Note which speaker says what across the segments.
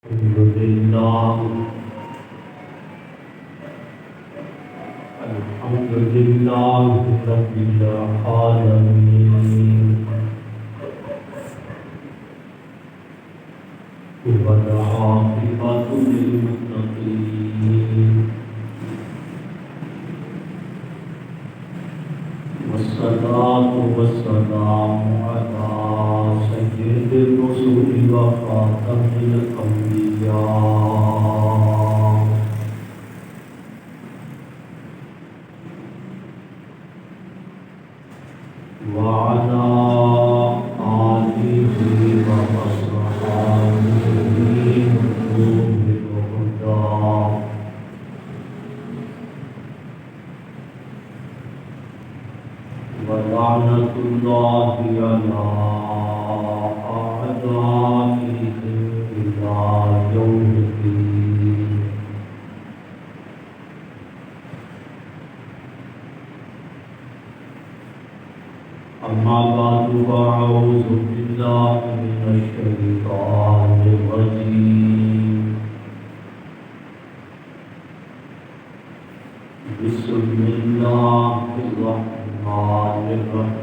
Speaker 1: الحمد لله الحمد لله رب العالمين والعاقبة للمتقين والصلاة والسلام على سيد الرسل وخاتم الأنبياء وعلى آله وأصحابه نجوم الهدى ولعنة الله على أعدائهم إلى يوم الدين. أما بعد فأعوذ بالله من الشيطان الرجيم. بسم الله الرحمن الرحيم.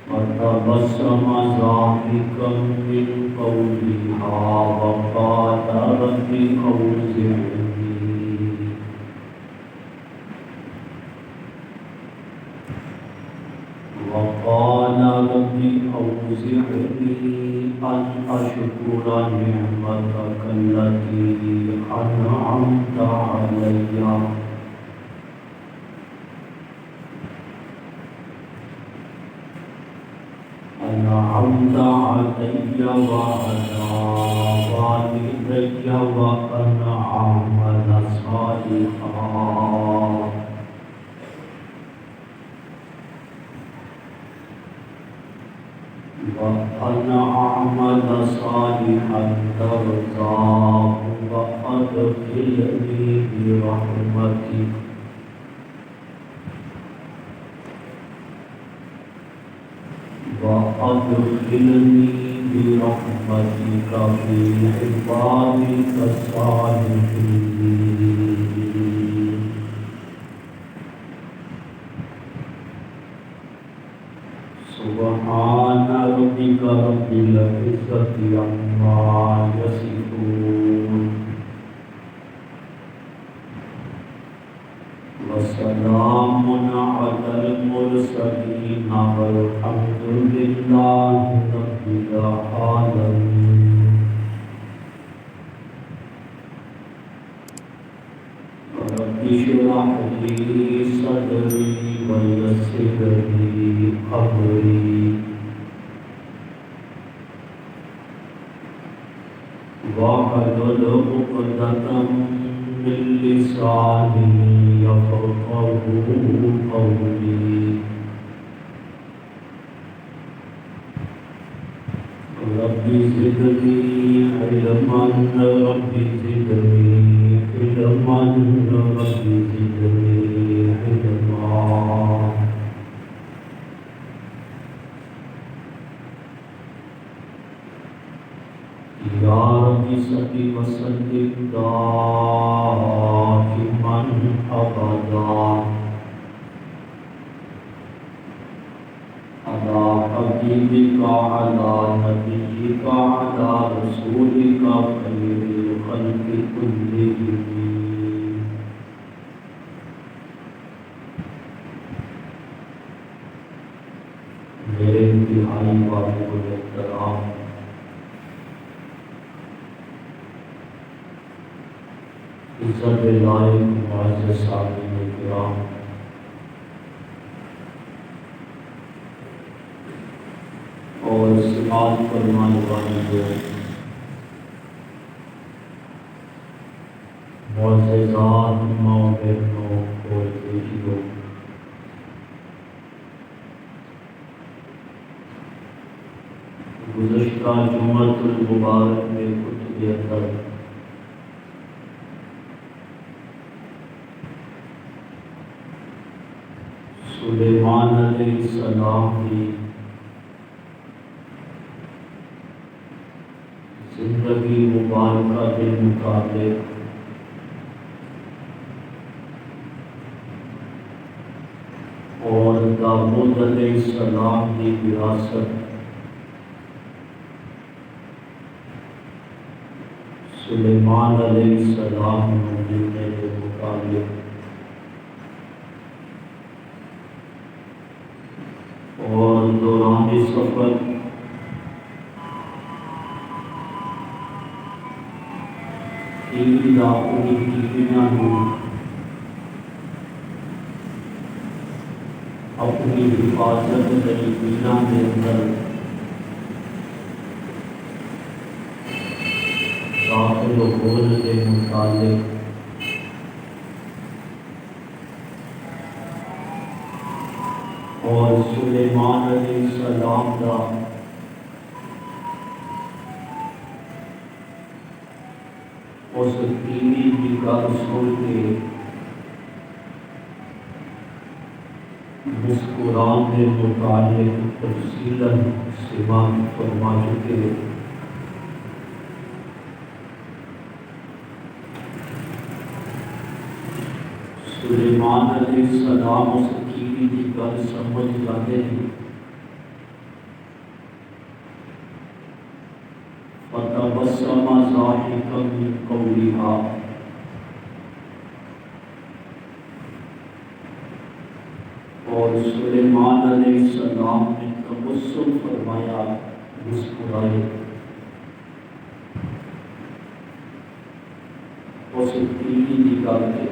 Speaker 1: فتبسم ضاحكا من قولها وقال رب أوزعني أن أشكر نعمتك التي أنعمت علي وعلى والدي وأن أعمل صالحا ترضاه وأدخلني برحمتك في عبادك الصالحين. سبحان ربك رب العزة عما يصفون وسلام على المرسلين والحمد لله رب العالمين. رب اشرح لي صدري ويسر لي أمري واحلل عقدة من لساني يفقهوا قولي. رب زدني علما رب زدني علما رب زدني علما. يا رب صل وسلم دائما أبدا على حبيبك على نبيك على رسولك خير الخلق كلهم. میرے انتہائی واجب الاحترام عزت لائق معزز سامعین کرام، اور سماعت فرمانے والے جو معززات ماں بہنوں اور بیٹیوں، گزشتہ جمعۃ المبارک میں خطبے اندر سلیمان علیہ السلام کی زندگی مبارکہ کے مطابق اور داؤد علیہ السلام کی وراثت سلیمان علیہ السلام ملنے کے مطابق اور دوران سفر اپنی بیویاں اپنی حفاظت مینا کے اندر داخل ہونے کے متعلق اور سلیمان علیہ السلام کا اس بیوی کی گل سن کے مسکران کے متعلق تفصیلاً سماعت فرما چکے سلیمان علیہ السلام اس بیوی کی گل سمجھ جاتے ہیں فتبسم ضاحكا من قولها اور سلیمان علیہ السلام نے تبسم فرمایا مسکرائے اس بیوی کی گل کے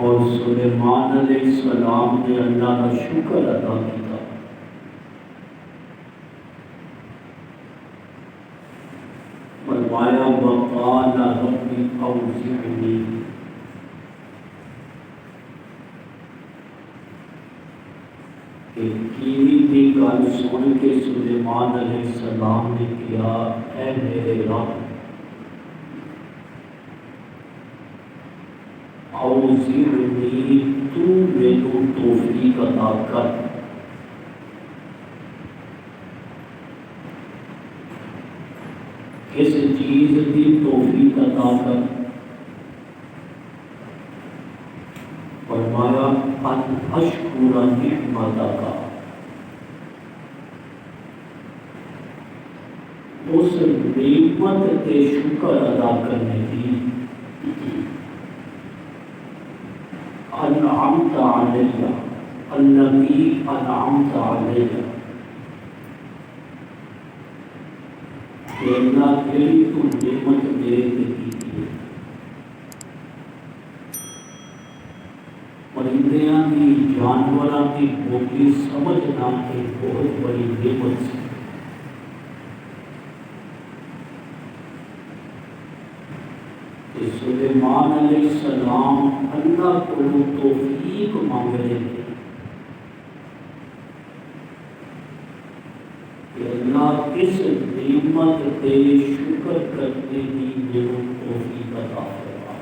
Speaker 1: اور سلیمان علیہ السلام نے اللہ کا شکر ادا کیا فرمایا وقال ربی اوزعنی کہ بیوی کی گل سن کے سلیمان علیہ السلام نے کیا اے میرے رب اوزعنی تو مینوں توفیق عطا کر اس چیز کی توفیق عطا کر فرمایا ان اشکر نعمتک اس نعمت کے شکر ادا کرنے کی انعمت علیہ الذی انعمت علیہ کہ اللہ تیری تو نعمت میرے پہ کی ہے پرندیاں کی جانوراں کی بولی سمجھنا ایک بہت بڑی نعمت سے سلیمان علیہ السلام اللہ کو توفیق مانگ رہے تھے کہ اللہ اس نعمت کے شکر کرنے کی میرے توفیق عطا فرما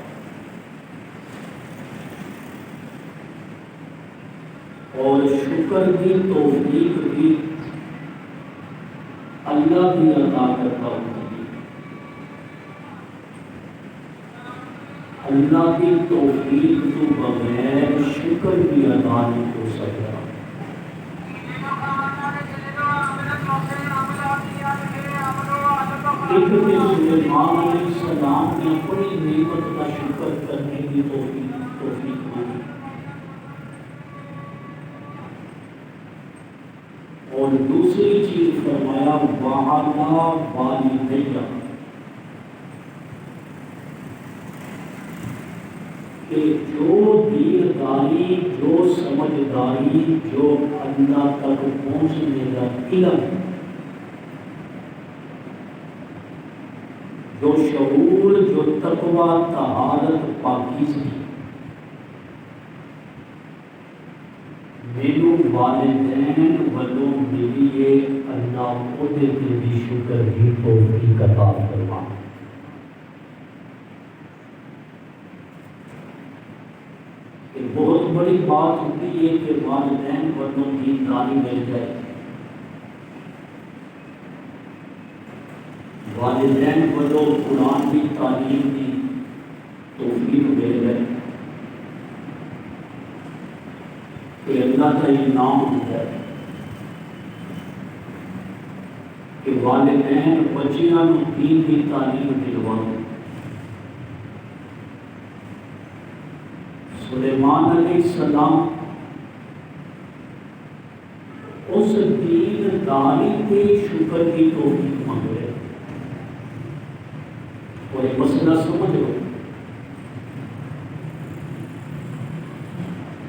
Speaker 1: اور شکر کی توفیق بھی اللہ بھی عطا کرتا ہوتا ہے اللہ کی توفیق تو بغیر شکر بھی ادا نہیں ہو سکتا سلیمان علیہ السلام نے اپنی نعمت کا شکر کرنے کی توفیق مانگی اور دوسری چیز فرمایا وعلی والدیہ کہ جو دینداری جو سمجھداری جو اللہ تک پہنچنے کا علم جو شعور جو تقوی طہارت پاکیزگی میرے والدین والوں ملیے اللہ خود کے بھی شکر ہی توفیق عطا فرما بہت بڑی بات ہوتی ہے کہ والدین والوں کی تعلیم مل جائے، والدین والوں قرآن کی تعلیم کی توفیق مل جائے کہ اللہ کا یہ نام ہوتا ہے کہ والدین بچیاں دین کی تعلیم دلواؤ۔ سلیمان علیہ السلام اس دین داری کے شکر کی توفیق مانگ رہے، اور یہ مسئلہ سمجھ لو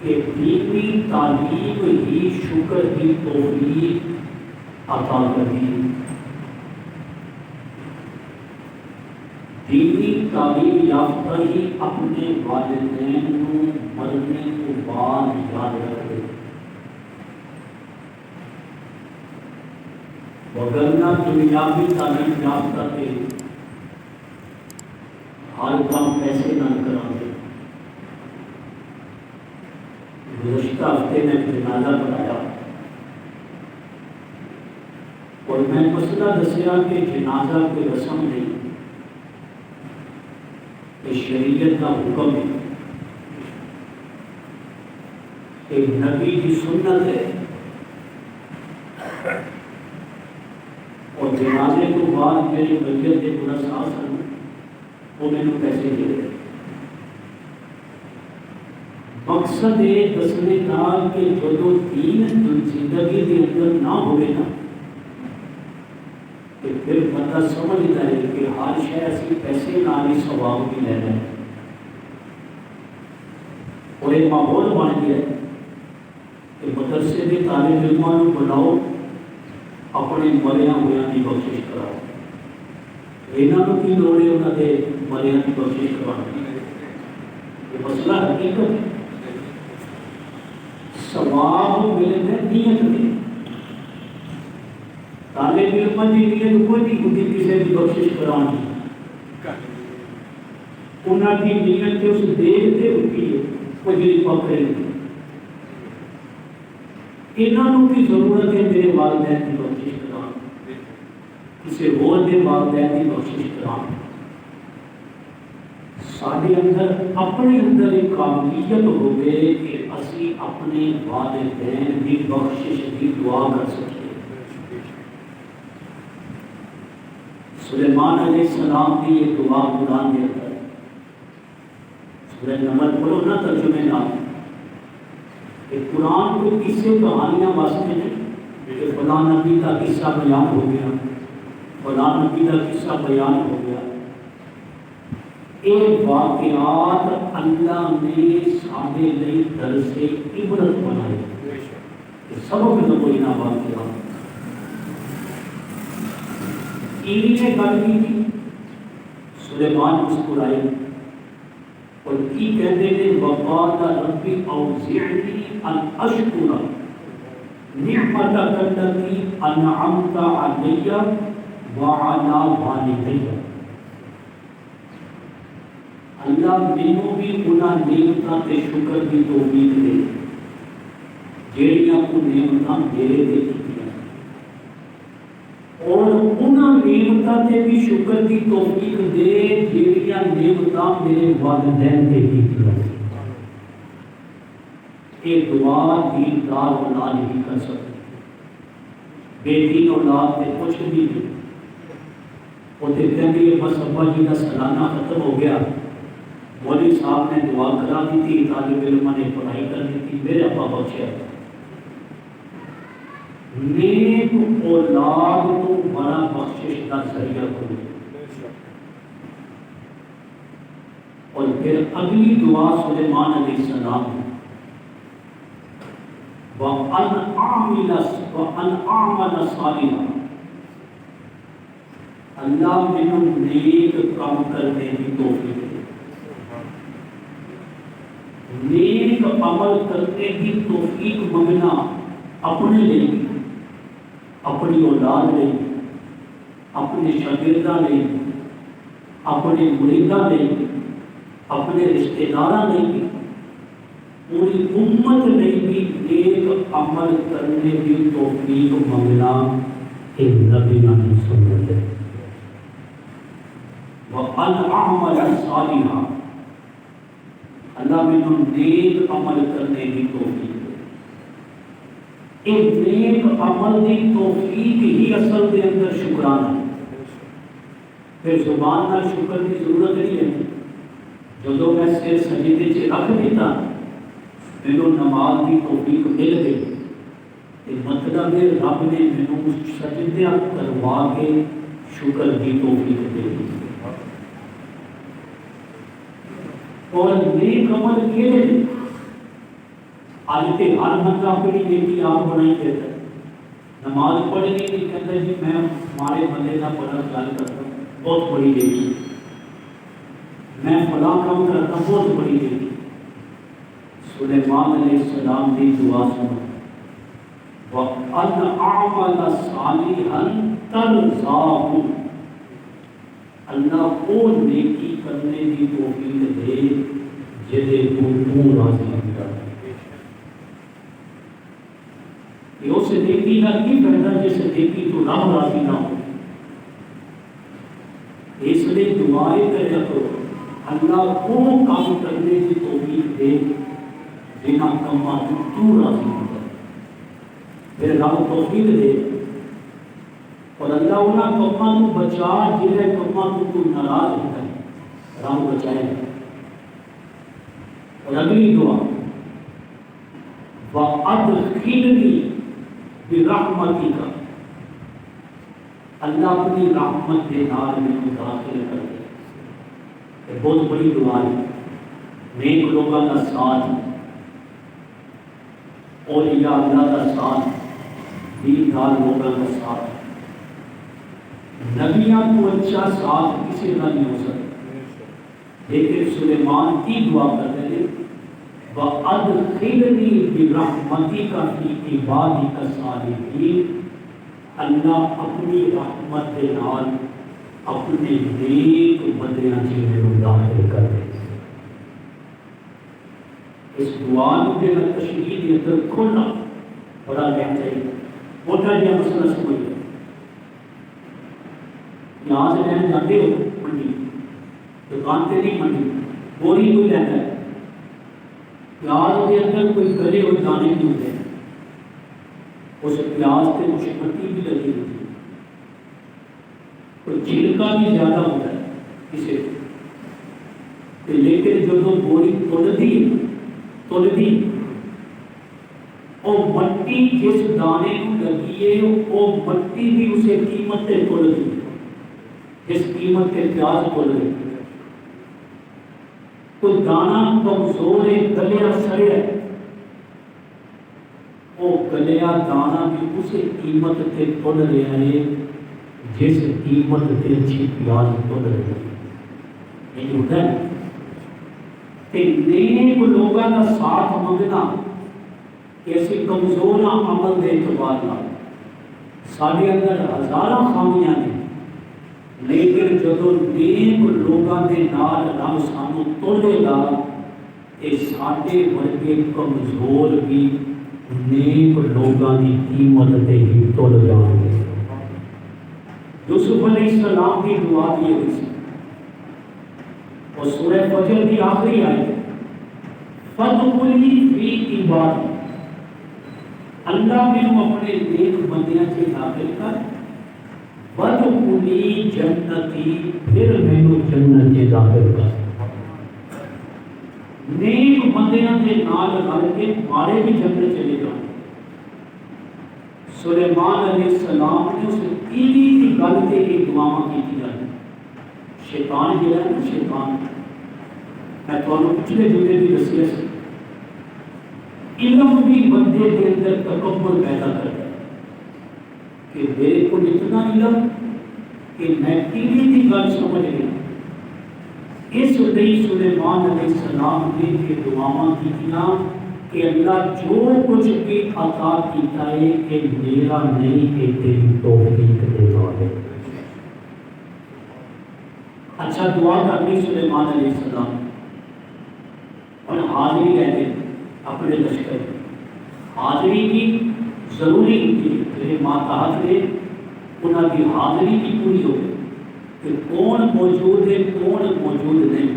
Speaker 1: کہ دینی تعلیم ہی شکر کی توفیق عطا کرتی ہے۔ دینی تعلیم یافتہ ہی اپنے والدین کو مرنے کو بعد یاد رکھے، وگرنہ دنیاوی تعلیم یافتہ کے ہر کام پیسے نہ کراتے۔ گزشتہ ہفتے میں جنازہ پڑھایا اور میں مسئلہ دسیا کہ جنازہ کوئی رسم نہیں، یہ شریعت کا حکم ہے، ایک نبی کی سنت ہے، اور جنازے کو بعد میرے میت کے پورا ساتھ ہیں وہ میں نے پیسے دے رہے۔ مقصد ہے دسنے کا کہ جو دین زندگی کے اندر نہ ہوئے نا کہ پھر بندہ سمجھتا ہے کہ ہر شے ایسی پیسے نہ ثواب بھی لینا ہے، اور ایک ماحول بن گیا ہے کہ مدرسے کے طالب علموں کو بناؤ، اپنے مریا ہویا کی بخشش کراؤ، یہاں کی لوڑ ہے انہوں نے مریا کی بخشش کرانے، یہ مسئلہ حقیقت ہے۔ ثواب ملے میں نیت میں، طالب علم کی نیت کوئی نہیں ہوتی کسی کی بخشش کرانی، انہوں کی نیت اس دیکھتے ہوتی ہے کوئی بھی پکڑے نہیں۔ انہوں کی ضرورت ہے میرے والدین کی بخشش کران، کسی اور کے والدین کی بخشش کران۔ سارے اندر اپنے اندر ایک قابلیت ہو گئے کہ اسی اپنے والدین کی بخشش کی دعا کر سکیں۔ سلیمان علیہ السلام کی یہ دعا قرآن میں ہے، سورہ نمل پڑھو نا ترجمے نام، کہ قرآن کو قصے کہانیاں واسطے نہیں کہ فلاں نبی کا قصہ بیان ہو گیا، فلاں نبی کا قصہ بیان ہو گیا، یہ واقعات اللہ نے سارے لئی درس عبرت بنائے، سبق نہ کوئی نہ واقعات۔ ایوی نے گل کی تھی، سلیمان مسکرائے اور کی کہتے ہیں وقال ربی اوزعنی ان اشکر نعمتک التی انعمت علی وعلی والدی۔ اللہ مینوں بھی انہاں نعمتاں تے شکر کی توفیق دے جہڑیاں کو نعمتاں میرے تے کیتیاں، اور انہاں نعمتاں تے بھی شکر کی توفیق دے جہڑیاں نعمتاں میرے والدین تے کیتیاں۔ یہ دعا دیندار اولاد نہیں کر سکتی، بے دین اولاد تے کچھ بھی نہیں۔ وہ تے کہندی ہے بس ابا جی کا سالانہ ختم ہو گیا، مولوی صاحب نے دعا کرا دی تھی، طالب علم نے پڑھائی کر دی تھی، میرے ابا بخشیا۔ نیک اولاد کو بڑا بخشش کا ذریعہ کرو۔ اور پھر اگلی دعا سلیمان علیہ السلام وَأَنْ أَعْمَلَ صَالِحًا، اللہ مینوں نیک کام کرنے کی توفیق دے، نیک عمل کرنے کی توفیق منگنا اپنے لیے، اپنی اولاد لیے، اپنے شاگرداں لیے، اپنے مریداں لیے، اپنے رشتہ داراں لیے، پوری امت نے بھی نیک عمل کرنے کی توفیق منگنا کہ نبیوں کی سنت ہے۔ وَأَنْ أَعْمَلَ صَالِحًا، اللہ میں نیک عمل کرنے کی توفیق دے۔ ایک نیک عمل کی توفیق ہی اصل دے اندر شکرانہ ہے۔ پھر زبان نہ شکر کی ضرورت نہیں ہے۔ جدو میں سر سجدے سے رکھ دیتا میرے نماز کی توفیق مل گئی، مطلب ہے رب نے میرے سجدہ کروا کے شکر کی توفیق دے دی۔ اور نیک عمل کے آج کے ہر بندہ اپنی نیکی آپ بنائی دیتا ہے۔ نماز پڑھنے کی کہتا ہے جی میں ہمارے بندے کا بڑا خیال کرتا ہوں، بہت بڑی نیکی، میں فلاں کام کرتا ہوں، بہت بڑی نیکی۔ سلیمان علیہ السلام کی دعا سنو، وَأَنْ أَعْمَلَ صَالِحًا تَرْضَاهُ، اللہ وہ نیکی کرنے کی توفیق دے جدے تو راضی ہوتا ہے۔ یہ اس نیکی کا کی فائدہ جس نیکی تو رب راضی نہ ہو۔ اس لیے دعائیں کرے تو اللہ وہ کام کرنے کی توفیق دے جنہ کما تو راضی ہوتا ہے، پھر رب توفیق دے۔ اور اللہ انہاں کما تو بچا جنہیں کما تو ناراض ہوتا ہے، رب بچائے۔ اور اگلی دعا وَأَدْخِلْنِي بِرَحْمَتِكَ، اللہ اپنی رحمت کے نال میں داخل کر دے۔ یہ بہت بڑی دعا ہے۔ نیک لوگوں کا ساتھ، اولیاء اللہ کا ساتھ، دیندار لوگوں کا ساتھ، نبیوں کو اچھا ساتھ کسی کا نہیں ہو سکتا۔ لیکن سلیمان کی دعا کرتے ہیں وَأَدْخِلْنِي بِرَحْمَتِكَ فِي عِبَادِكَ الصَّالِحِينَ، اللہ اپنی رحمت کے نال اپنے نیک بندیاں میں داخل کر دے۔ اس دعا کے تشریح کے اندر کھولنا بڑا رہنا چاہیے۔ موٹا جہاں مسئلہ سمجھ لیں، یہاں سے لینا جاتے ہو منڈی، دکان پہ نہیں منڈی، بوری کوئی لیتا ہے، پیاز کے اندر کوئی گلے ہوئے دانے نہیں ہوتے ہیں، اس پیاز پہ کچھ مٹی بھی لگی ہوتی ہے، کوئی چھلکا بھی زیادہ ہوتا ہے اسے، لیکن جو بوری تلدی وہ مٹی جس دانے کو لگی ہے وہ مٹی بھی اسے قیمت سے تل دی، جس قیمت کے پیاز تل رہی۔ کوئی دانا کمزور ہے، گلیا سڑیا ہے، وہ گلیا دانا بھی اسے قیمت سے تل رہا ہے جس قیمت سے اچھی پیاز تل رہی ہے۔ یہ ہوتا ہے کہ نیک لوگوں کا ساتھ منگنا کہ اسی کمزور عمل دے اعتبار نال سارے اندر ہزاراں خامیاں نے، لیکن جدو نیک لوگوں کے نال رب سانو تولے گا کہ ساڈے ورگے کمزور بھی نیک لوگوں کی قیمت تے ہی تل جان گے۔ یوسف علیہ السلام کی دعا بھی ہوئی سی، اور سورہ فجر کی آخری آیت فَادْخُلِي فِي عِبَادِي، اللہ میں اپنے نیک بندیاں سے داخل کر، وَادْخُلِي جنتی، پھر میں جنت سے داخل کر۔ نیک بندیاں سے نال رل کے مارے بھی جنت چلے جاؤ۔ سلیمان علیہ السلام نے اس تیلی کی گل تے ایک دعا کی جاتی۔ شیطان جو ہے نا، شیطان میں تمہیں پچھلے جملے بھی دسیا سی، علم بھی بندے کے اندر تکبر پیدا کرتا ہے کہ میرے کو اتنا علم کہ میں تیلی کی گل سمجھ گیا۔ اس لیے سلیمان علیہ السلام نے یہ دعاواں کی کہ اللہ جو کچھ بھی عطا کیتا ہے کہ میرا نہیں کہ تیری توفیق دے والے۔ اچھا دعا کرنی سلیمان علیہ السلام اور حاضری کہتے اپنے لشکر کی حاضری کی ضروری ہوتی ہے. میرے ماتحت نے انہوں کی حاضری کی پوری ہو گئی کہ کون موجود ہے کون موجود نہیں.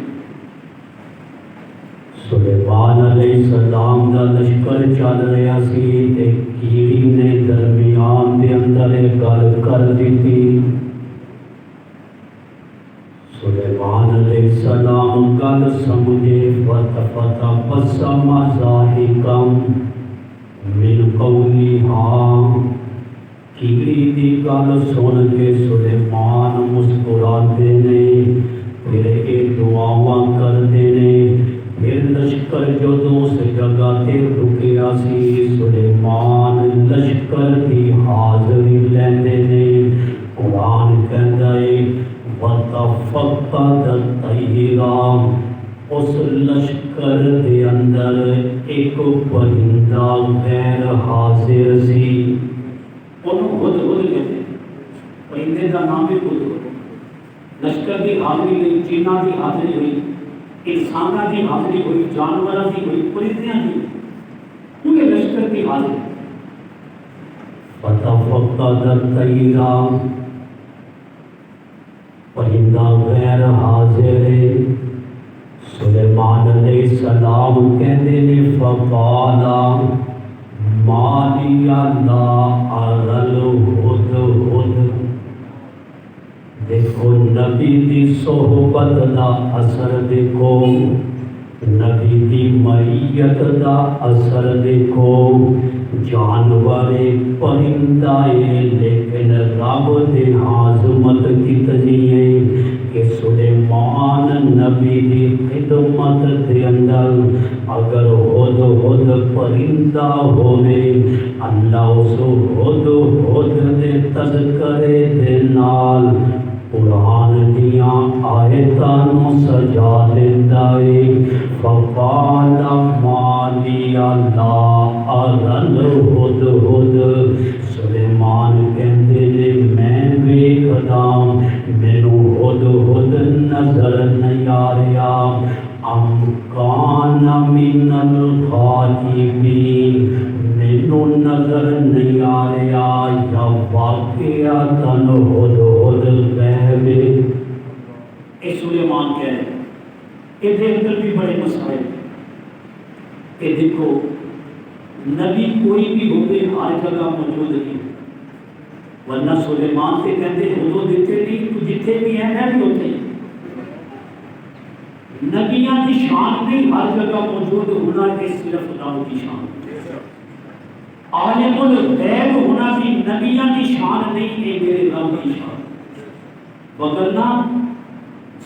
Speaker 1: سلیمان علیہ السلام کا لشکر چل رہا سی تے کیڑی نے درمیان دے اندر گل کر دیتی. سلیمان علیہ السلام گل سمجھے فتبسم ضاحکا من قولہا. کیڑی دی گل سن کے سلیمان مسکراتے نے پھر یہ دعاواں کرتے نے. پھر لشکر جدوں اس جگہ تے رکیا سی سلیمان لشکر دی حاضری لیندے نے. قرآن کہندا ہے وَتَفَقَّدَ الطَّيْرَ. اس لشکر دے اندر ایک پرندہ غیر حاضر سی. انہوں خود کہتے ہیں پرندے کا نام بھی خود. لشکر کی حاضری ہوئی, چینا کی حاضری ہوئی, انسانوں کی حاضری ہوئی, جانوروں کی ہوئی, پرندیاں کی, پورے لشکر کی حاضری. فَتَفَقَّدَ الطَّيْرَ. پرندہ غیر حاضر ہے. سلیمان علیہ السلام کہتے نے فقال ما لی لا اری الہدہد. دیکھو نبی دی صحبت دا اثر دیکھو, نبی دی معیت دا اثر دیکھو. جانور پرندہ ہے لیکن رب دے عظمت کتنی ہے کہ سلیمان نبی دی خدمت دے اندر اگر ہدہد پرندہ ہوئے اللہ اس ہدہد دے تذکرے دے نال قرآن دیاں آیتاں سجا دیندا ہے. فقال ما لی لا اری الہدہد. سلیمان کہندے نے میں ویکھدا مینوں ہدہد نظر نہیں آ رہا. ام کان من الغائبین. مینوں نظر نہیں آ رہا یا واقعتاً ہدہد غائب ہے. اے سلیمان کہہ رہے کہ دے اندر بھی بڑے مسائل کہ دیکھو نبی کوئی بھی ہوتے ہر جگہ موجود نہیں, ورنہ سلیمان سے کہتے ہدہد دیتے نہیں تو جتنے بھی ہیں میں بھی ہوتے ہیں. نبیاں کی شان نہیں ہر جگہ موجود ہونا کہ صرف خدا کی شان. عالم الغیب ہونا بھی نبیاں کی شان نہیں ہے میرے رب کی شان. وگرنہ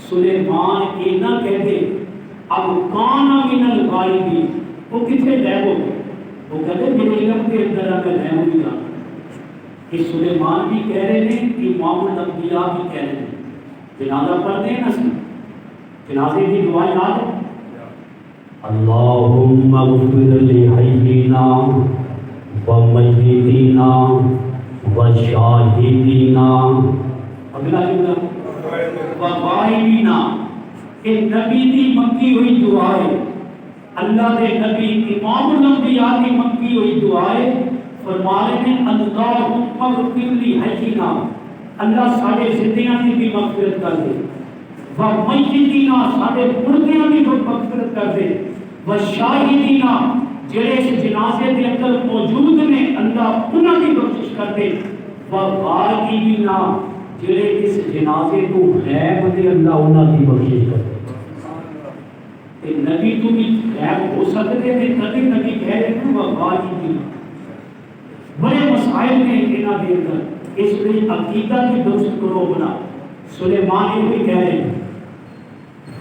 Speaker 1: سلیمان یہ نہ کہتے اب کان من الغائبین. وہ کتنے غائب ہو گئے؟ وہ کہتے میرے علم کے اندر اگر غائب بھی جانا. کہ سلیمان بھی کہہ رہے ہیں, امام الانبیاء بھی کہہ رہے ہیں. جنازہ پڑھتے ہیں نا سن, جنازے کی دعا یاد ہے اللہم اغفر لحینا ومیتینا وشاہدینا. اگلا جملہ وغائبینا. کہ نبی دی منگی ہوئی دعا ہے, اللہ دے نبی امام الانبیاء دی منگی ہوئی دعا ہے. فرما رہے ہیں اللہم اغفر لحینا, اللہ سارے زندیاں کی بھی مغفرت کر دے. ومیتینا, سارے مردیاں کی بھی مغفرت کر دے. وشاہدینا, جڑے اس جنازے کے اندر موجود نے اللہ انہاں کی بخشش کر دے. وغائبینا, جڑے اس جنازے کو غیب دے اللہ انہاں کی بخشش کر دے. کہ نبی تو بھی غیب ہو سکتے ہیں, کبھی نبی کہہ رہے ہیں وغائبینا. بڑے مسائل نے انہاں دے اندر, اس لیے عقیدہ کی درست کرو بنا. سلیمان بھی کہہ رہے ہیں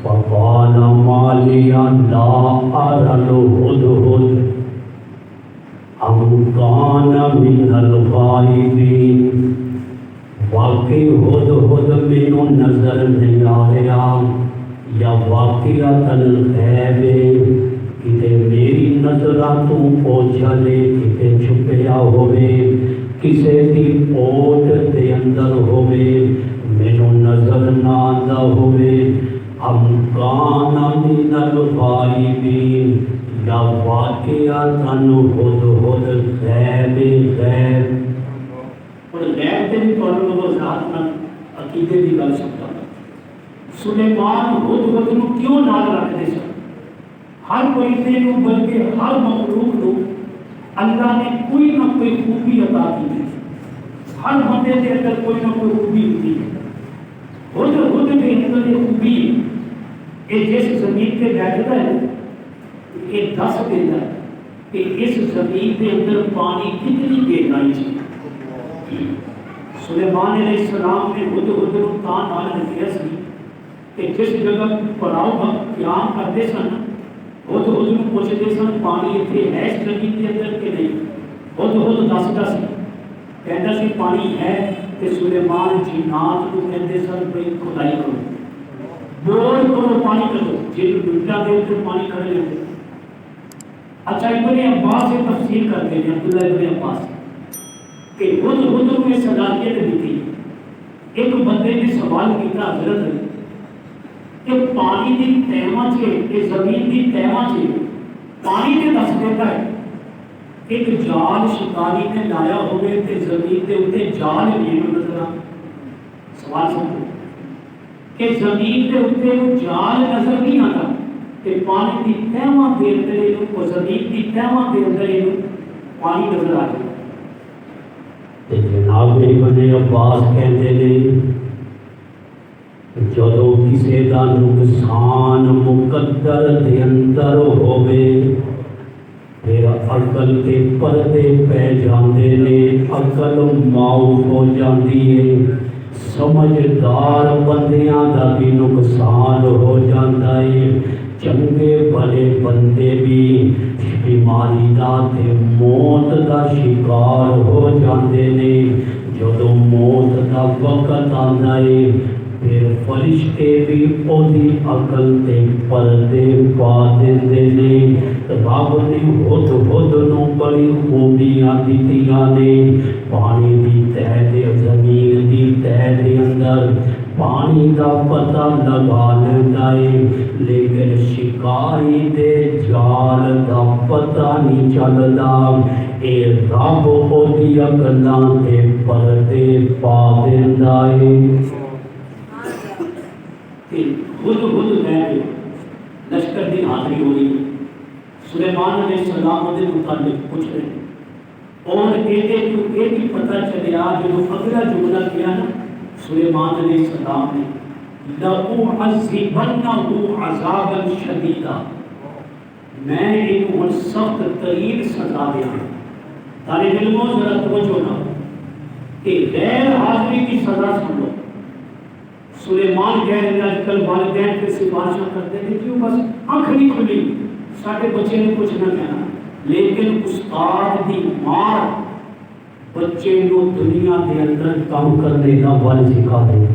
Speaker 1: فقال ما لی لا اری الہدہد ام کان من الغائبین. واقعی ہدہد مینوں نظر نہیں آ رہا یا واقعتاً غائب ہے. کتے میری نظراں تو اوجھلے, کتے چھپیا ہوئے, کسے دی اوٹ دے اندر ہوئے, مینوں نظر نہ آندا ہوئے. ام کان من الغائبین, یا واقعہ تانو خود غیب غیب اور غیب تے بھی تانوں کو وضاحت نال عقیدے دی گل سمجھا سلیمان خود نو کیوں نال رکھدے سن ہر کوئی نو بلکہ ہر مخلوق نو اللہ نے کوئی نہ کوئی خوبی عطا کی ہے ہر بندے کے اندر کوئی نہ کوئی خوبی ہوتی ہے خود کے اندر یہ خوبی ہے جس زمین پہ بیٹھتا ہے یہ دس دیتا ہے کہ اس زمین کے اندر پانی کتنی گہرائی ہے سلیمان علیہ السلام نے خود تان نال رکھیا سی کہ جس جگہ پڑاؤ قیام کرتے سن خود پوچھتے سن پانی اتنے ہے اس زمین کے اندر کہ نہیں خود دستا سی کہتا سی پانی ہے کہ سلیمان جنات کو کہتے سن بھائی کھدائی کرو بور کرو پانی کرو جن ڈنڈا دے تو پانی کھڑے لیتے اچھا ابن عباس سے تفسیر کرتے ہیں عبداللہ ابن عباس کہ خود میں صلاحیت دیتی ایک بندے نے سوال کیا حضرت کہ پانی دی تہما چ زمین دی تہما چ پانی نے دس دیتا ہے ایک جال شکاری نے لایا ہوئے تے زمین کے اتنے جال نہیں نظر سوال سمجھو کہ زمین کے اتنے جال نظر نہیں آتا کہ پانی کی تہما کے اندر زمین کی تہما کے اندر پانی نظر آ جائے جناب ابن عباس کہتے ہیں جدو کسی کا نقصان مقدر دے اندر ہوئے پھر عقل کے پردے پہ جاندے نے عقل معاف ہو جاندی ہے سمجھدار بندیاں دا بھی نقصان ہو جاتا ہے چنگے بھلے بندے بھی بیماری دا تے موت دا شکار ہو جاندے نے جدو موت دا وقت آندا ہے پھر فرشتے بھی اوہدی عقل تے پردے پا دیندے نے رب نے خود نو بڑی خوبیاں دتیاں نے پانی دی تہہ دے زمین دی تہہ دے اندر پانی دا پتہ لگا لیندا ہے لیکن شکاری دے جال دا پتہ نہیں چلدا اے رب اوہدی عقلاں تے پردے پا دیندا ہے خود ہے لشکر کی حاضری ہو رہی سلیمان علیہ السلام کے متعلق پوچھ رہے اور یہ بھی پتہ چلیا جو اگلا جملہ کیا نا سلیمان علیہ السلام نے لَأُعَذِّبَنَّهُ عَذَابًا شَدِيدًا میں انہوں سخت ترین سزا دیا طالب علموں ذرا توجہ نہ کہ غیر حاضری کی سزا سن لو سلیمان کہہ رہے ہیں آج کل والدین کے سفارشاں کرتے ہیں کیوں بس آنکھ نہیں کھلی ساڑھے بچے نے کچھ نہ کہنا لیکن استاد دی مار بچے کو دنیا کے اندر کام کرنے کا ول سکھا دے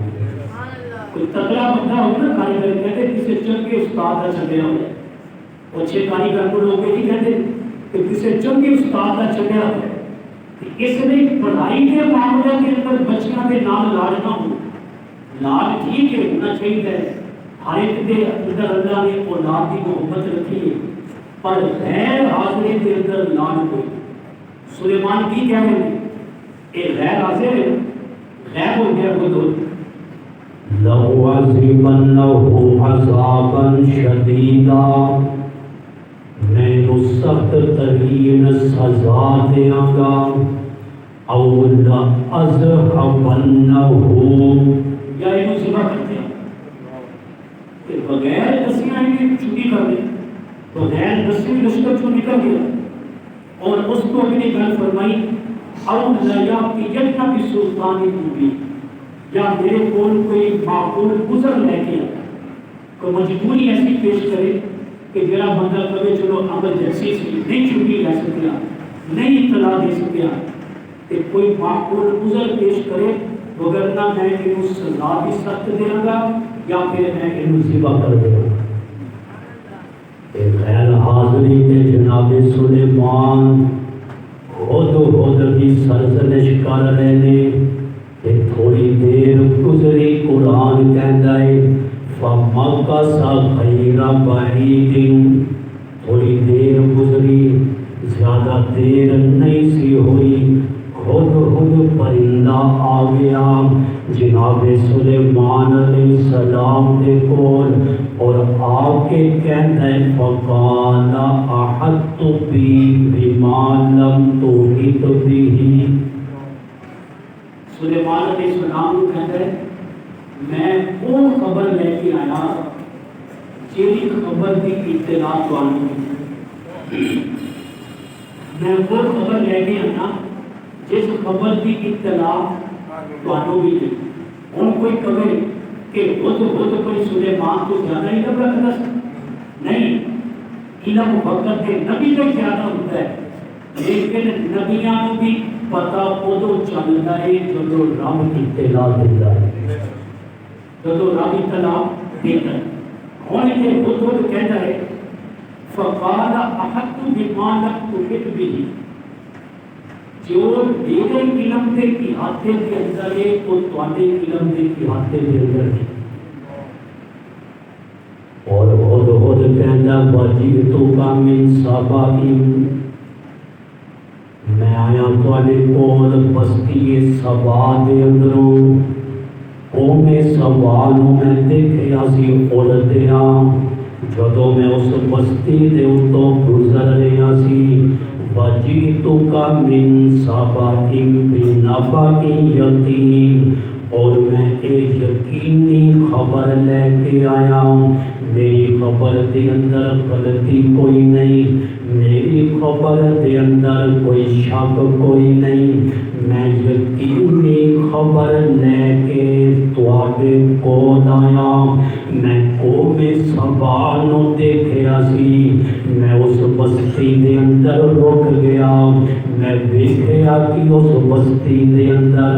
Speaker 1: کوئی تکڑا بندہ ہو نا کاریگر کہتے کسی چنگے استاد کا چلیا ہو اچھے کاریگر کو لوگ نہیں کہتے کہ کسی چنگے استاد کا چلیا ہو اس نے پڑھائی کے معاملے کے اندر بچیاں کے نام لاڑنا ہو لال ٹھیک ہے ہونا چاہیے ہر ایک دے اندر اللہ نے اولاد کی محبت رکھی ہے پر غیر حاضری کے اندر لال کوئی سلیمان کی کہہ رہے ہیں اے غیر حاضر ہے غیب ہو گیا خود لَأُعَذِّبَنَّهُ عَذَابًا شَدِيدًا میں تو سخت ترین سزا دیاں گا او لَأَذْهَبَنَّهُ یا انہوں ذبح کرتے ہیں کہ بغیر دسیاں انہیں چھوٹی کر دیں بغیر دسیاں لشکر چھو نکل گیا اور اس کو اپنی گل فرمائی او لَيَأْتِيَنَّ بِسُلْطَانٍ مُبِينٍ یا میرے کول کوئی معقول گزر لے کے کوئی مجبوری ایسی پیش کرے کہ جرا بندہ کبھی چلو ایمرجنسی سے نہیں چھٹی لے سکیا نہیں اطلاع دے سکیا کہ کوئی معقول گزر پیش کرے وگرنہ میں انہوں سزا بھی سخت دیا گا یا پھر میں انہوں ذبح کر دیا گا غیر حاضری کے جناب سلیمان خود کی سرزنش کر رہے کہ تھوڑی دیر گزری قرآن کہتا ہے فَمَكَثَ غَيْرَ بَعِيدٍ تھوڑی دیر دیر نہیں سی ہوئی خود پرندہ آ گیا جناب سلیمان علیہ السلام دے کول اور آ کے کہتا ہے فقال احط بما لم تحط به سلیمان علیہ السلام کو کہتا ہے میں وہ خبر لے کے آیا جیڑی خبر کی اطلاع میں وہ خبر لے کے آیا جس خبر کی اطلاع بھی دی ہوں کوئی کہے کہ کوئی سلیمان تو زیادہ علم رکھتا نہیں، علم وقت کے نبی تو زیادہ ہوتا ہے لیکن نبیاں بھی پتا ادو چلتا ہے جب رب اطلاع دیتا ہے، جب رب اطلاع دیتا ہے۔ ہوں یہ خود کہتا ہے فقال احط بما لم تحط به جو میرے علم کے احاطے کے اندر ہے وہ تواڈے علم کے احاطے کے اندر ہے۔ اور خود کہنا وجئتک من سبأ میں آیا تواڈے کول بستی سبا دے اندروں قوم سبا نو میں دیکھیا سی اڑدیاں جدوں میں اس بستی دے اتوں گزر رہا سی وجئتک من سبأ بنبأ یقین اور میں ایک یقینی خبر لے کے آیا میری خبر دے اندر غلطی کوئی نہیں، میری خبر دے اندر کوئی شک کوئی نہیں، میں یقینی خبر لے کے تواڈے کول آیا۔ میں قوم سبا نو دیکھیا سی، میں اس بستی دے اندر رک گیا، میں دیکھیا کہ اس بستی دے اندر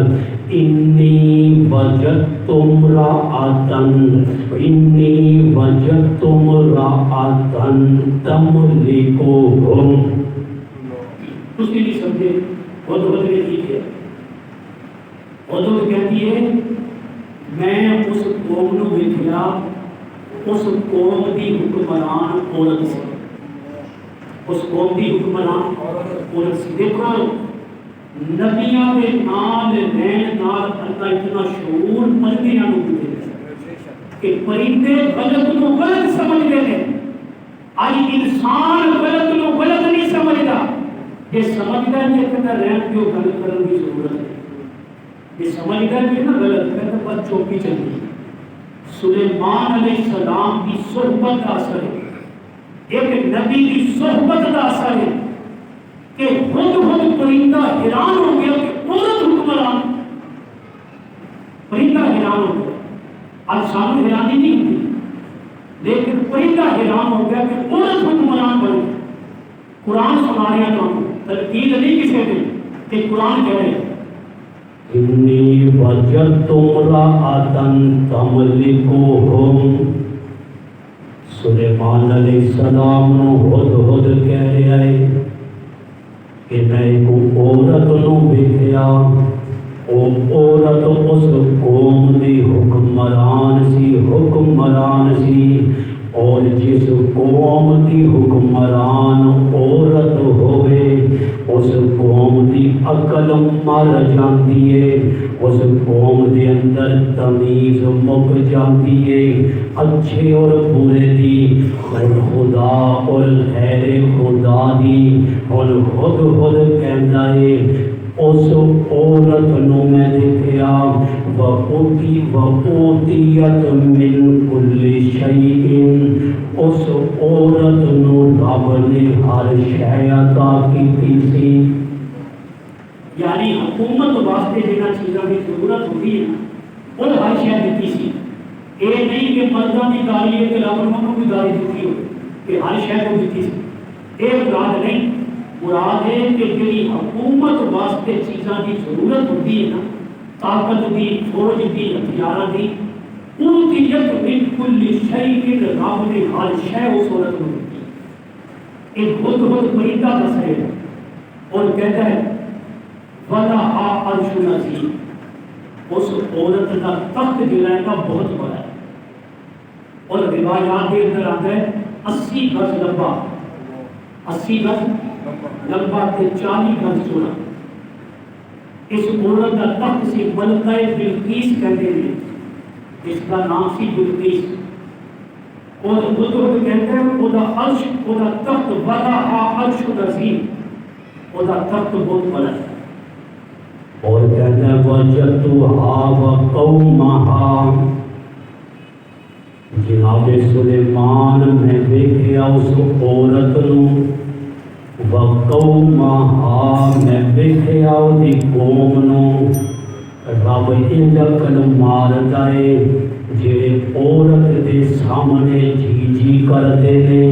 Speaker 1: انی وجدت امرأۃ تملکہم اس کی نہیں سمجھے خود نے کی ہے خود کہتی ہے میں اس قوم نو دیکھیا اس قوم دی حکمران عورت سی، اس قوم دی حکمران عورت سی۔ دیکھو نبیاں کے نال رہن نال اللہ اتنا شعور پرندیاں نو دے کہ پرندے غلط نو غلط سمجھتے ہیں، آج انسان غلط نو غلط نہیں سمجھتا، یہ سمجھتا ہے کہ کہتا رہن جو غلط کرنے کی ضرورت ہے، یہ سمجھتا ہے کہ نا غلط کہتا بس چوکی چلتی۔ سلیمان علیہ السلام کی صحبت کا اثر ہے، ایک نبی کی صحبت کا اثر ہے کہ خود پرندہ حیران ہو گیا کہ عورت حکمران، پرندہ حیران ہو گیا۔ اب سانو حیرانی نہیں ہوتی لیکن پرندہ حیران ہو گیا کہ عورت حکمران بن گئی۔ قرآن سنا رہے ہیں تو تنقید نہیں کسی نے کہ قرآن کہہ رہے ہیں انی وجدت امرأۃ تملکہم۔ سلیمان علیہ السلام نو ہد کہہ رہا ہے کہ میں ایک عورت نو دیکھیا، او عورت اس قوم دی حکمران سی اور جس قوم دی حکمران عورت ہوئے اس قوم دی عقل مر جاندی ہے، اس قوم دے اندر تمیز مک جاندی ہے، اچھے اور برے دی اور خدا اور غیر خدا دی۔ اور خود کہتا ہے اس عورت نو میں دیکھیا وَأُوتِيَتْ مِن كُلِّ شَيْءٍ، اس عورت نو رب نے ہر شے عطا کیتی سی، یعنی حکومت واسطے جنہاں چیزاں کی ضرورت ہوتی ہے وہ ہر شے دیتی سی۔ یہ نہیں کہ مردوں کی گالی ہے کہ لوگوں کی گالی دیتی ہو کہ ہر شے کو دیتی سی، یہ مراد نہیں، مراد ہے کہ جی حکومت واسطے چیزاں کی ضرورت ہوتی ہے نا، طاقت دی، فوج دی، ہتھیار دی، اُوتِیَتْ مِن كُلِّ شَيْءٍ، رب نے ہر شے اس عورت کو دی۔ ایک خود پرندہ دس رہے ہیں اور کہتا ہے وَلَهَا عَرْشٌ عَظِيمٌ، اس عورت کا تخت جو ہے نا بہت بڑا ہے، اور روایات کے اندر آتا ہے 80 گز لمبا، 80 گز لمبا تے 40 گز چوڑا. اس عورت کا تخت سی ملکہ بلقیس کہتے ہیں، جس کا نام سی بلقیس. اور بزرگ کہتے ہیں وہ عرش، وہ تخت وضع عرش عظیم، وہ تخت بہت بڑا ہے. اور کہتے ہیں وجدتها وقومها، جناب سلیمان نے دیکھا اس عورت نو، وقومها میں دیکھا اس دی قوم نو. رب انج کل مار جائے جڑے عورت دے سامنے جی کرتے نے،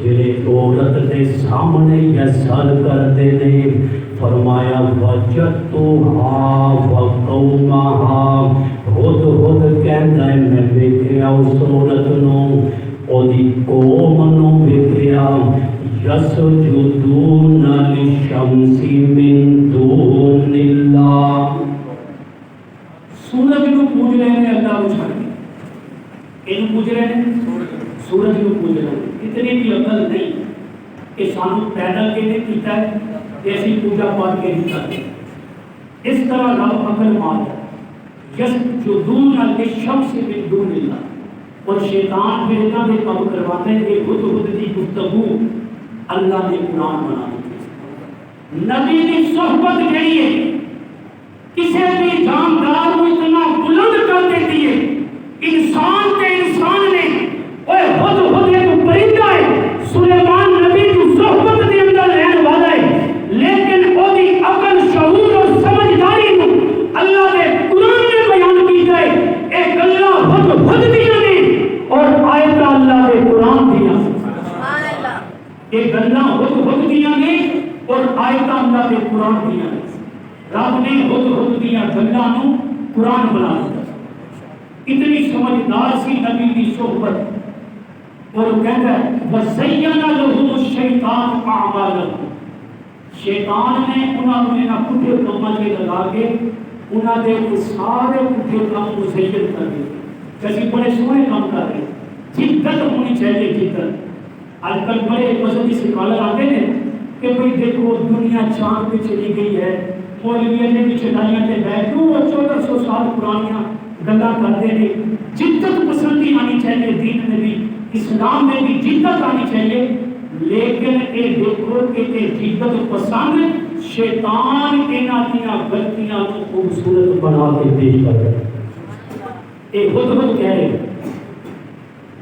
Speaker 1: جڑے عورت دے سامنے یسر کرتے نے. فرمایا وجدتها وقومها، خود کہندا ہے میں دیکھا اس عورت نو، اودی قوم نو دیکھا، یسجدون للشمس من دون اللہ. سورج کو پوج رہے ہیں اللہ کو چھوڑ کے، ان پوج رہے ہیں سورج کو پوج رہے ہیں. اتنی بھی عقل نہیں کہ سانو پیدا کینے کیتا ہے ایسی پوجا پاٹ کے نہیں کرتے. اس طرح رب عقل مار ہے. یسجدون للشمس من دون اللہ. اور شیطان پھر اتنا بھی کام کرواتے ہیں کہ خود کی گفتگو اللہ نے قرآن بنا دی. نبی کی صحبت جڑی ہے کسی بھی جاندار کو اتنا بلند کر دیتی ہے. انسان کے انسان نے خود ایک پرندہ ہے، سلیمان نبی کی صحبت کے اندر رہنے والا ہے، لیکن وہ دی عقل، شعور اور سمجھداری کو اللہ نے قرآن میں بیان کی ہے. ایک اللہ خود دیا نے اور آیت اللہ کے قرآن دیا. ایک اللہ خود دیا نے اور آیت اللہ کے قرآن دیا. رب نے خود دیا گلاں نو قرآن بنا دیا. اتنی سمجھدار سی نبی کی صحبت. اور کہتا ہے وَزَيَّنَ لَهُمُ الشَّيْطَانُ أَعْمَالَهُمْ. شیطان نے انہاں پٹھے کاماں کے لگا کے انہاں دے سارے پٹھے کام مزین کر دیے. کسی بڑے سونے کام کر رہے، جدت ہونی چاہیے. جدت آج کل بڑے مذہبی سکالر آتے ہیں کہ بھئی دیکھو دنیا چاند پہ چلی گئی ہے، مولویوں نے بھی چٹائیاں تے بیٹھ کے 1400 سال پرانیاں گلاں کرتے ہیں. جدت پسندی آنی چاہیے دین میں بھی، اسلام میں بھی جدت آنی چاہیے. لیکن اے دیکھو کہ جدت پسند شیطان انہاں دیاں غلطیاں کو خوبصورت بنا کے پیش کر رہے ہیں. اے خود کہہ رہے ہیں